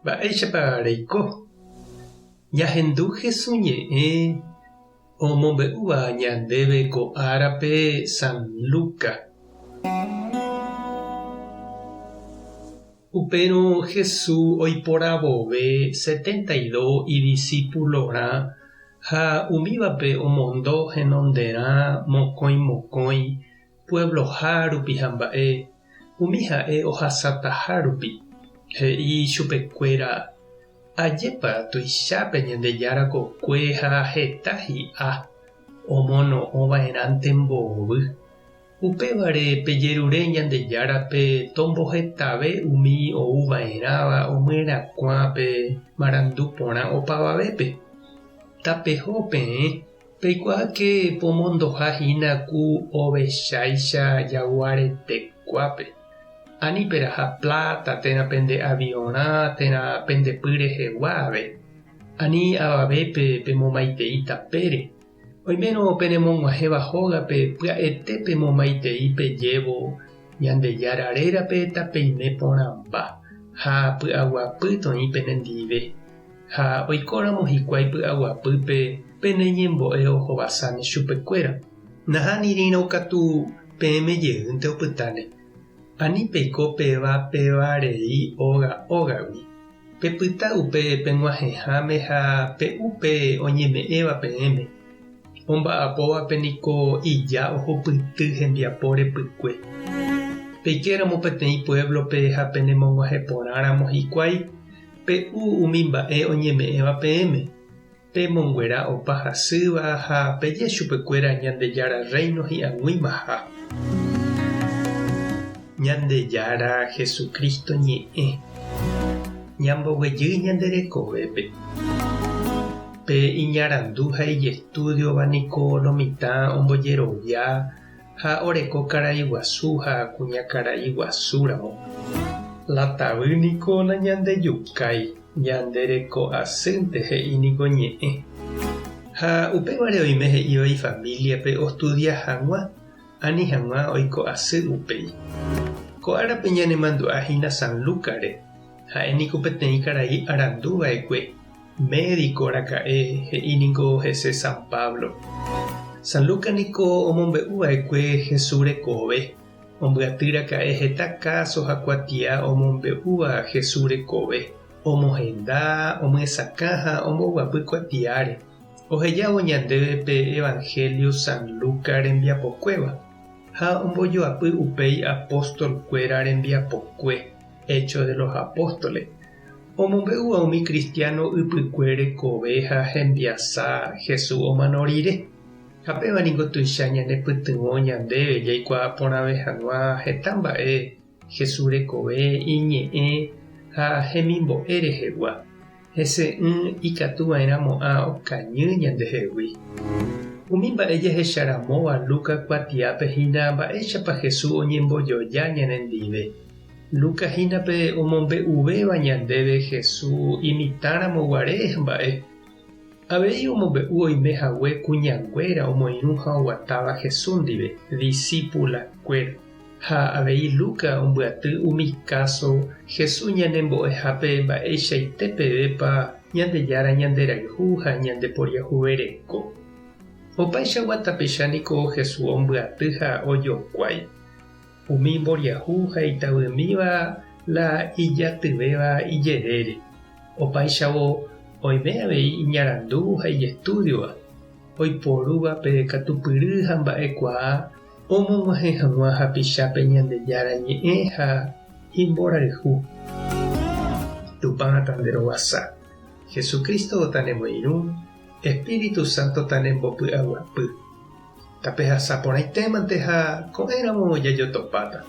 Mba'éichapa reiko. Ñahendu Jesús ñe'ẽ omombe'úva ñandéve ko árape San Lucas. Upérõ Jesús oiporavove 72 idiscípulorã ha umívape omondo henonderã mokõi puebloha rupi ha mba'e umi ha'e ohasátaha rupi. He'i chupekuéra ajépa tuichápe Ñandejára kokue ha heta hi'a omono'õva'erãnte mbovy. Upévare pejerure Ñandejárape tombohetave umi ouva'erãva omyrakuãpe marandu porã opavavépe. Tapeho peẽ peikuaáke pomondohahína ku ovecháicha jaguaretekuápe. Ani peraha plata térãpe nde aviõrã térãpe nde py reheguáve. Ani avavépe pemomaitei tapére. Oimérõ penemog̃uahẽva hógape pya'ete pemomaitei pejévo Ñandejára rérape tapeime porãmba ha py'aguapýtõi penendive. Ha oikóramo hikuái py'aguapýpe peneñembo'e ohovasáne chupekuéra. Nahánirĩrõ katu peẽmejeýnte opytáne. Ani peiko pévarei ógagui. Pepyta upe peg̃uahẽháme ha pe'úpe oñeme'ẽva peẽme. Omba'apóvape niko ija ohopyty hembiapo repykue. Peikéramo peteĩ pueblope ha penemog̃uahẽporãramo hikuái pe'u umi mba'e oñeme'ẽva peẽme. Pemonguera opa hasýva ha peje chupekuéra Ñandejára reino hi'ag̃uímaha. Ñandejára Jesucristo ñe'ẽ ñamboguejy ñanderekovépe. Pe iñarandu ha ijestúdiova niko lo mitã ombojerovia ha oreko karai guasu ha kuña karai guasúramo. La tavy niko la ñandejukái ñandereko asýnte he'íniko ñe'ẽ. Ha upévare oime he'ívai familiape ostudia hag̃ua ani hag̃ua oiko asy upéi. Ko árape ñanemandu'ahína San Lucasre ha'éniko peteĩ karai aranduva'ekue médico raka'e he'íniko hese San Pablo. San Lucas niko omombe'uva'ekue Jesús rekove. Ombyatý raka'e heta caso ha kuatia omombe'úva Jesús rekove. Omohenda, omyesakã ha omboguapy kuatiáre. Ohejávo ñandéve pe Evangelio San Lucas rembiapokuéva. Ha ombojoapy upéi apóstolkuéra rembiapokue, Hechos de los Apóstoles. Omombe'úva umi cristiano ypykue rekove ha hembiasa Jesús omanorire. Ha pévaniko tuicha ñanepytyvõ ñandéve jaikuaa porãve hag̃ua heta mba'e Jesús rekove iñe'ẽ ha hemimbo'e rehegua. Hese'ỹ ikatuva'erãmo'ã okañy ñandehegui. Umi mba'e jahecharãmóva Lucas kuatiápe hína mba'éichapa Jesús oñembojoja ñanendive. Lucas hínape omombe'uvéva ñandéve Jesús imitáramo guare mba'e. Avei omombe'u oimehague kuñanguéra omoirũ ha oguatáva Jesús ndive, discípulakuéra. Ha avei Lucas ombyaty umi caso Jesús ñanembo'ehápe mba'eichaitepevépa Ñandejára ñanderayhu ha ñandeporiahuvereko. Opaichagua tapicha niko Jesús ombyatý ha ojokuái. Umi mboriahu ha itavymíva la ijatyvéva ijerére. Opaichavo oime avei iñarandu ha ijestúdiova. Oiporúvape katupyry ha mba'ekuaa omog̃uahẽ hag̃ua hapichápe Ñandejára ñe'ẽ ha imborayhu. Tupã tanderovasa. Jesucristo tanemoirũ, Espíritu Santo tanembopy'aguapy. Tape hasapórãitémante ha ko'ẽramo jajotopáta.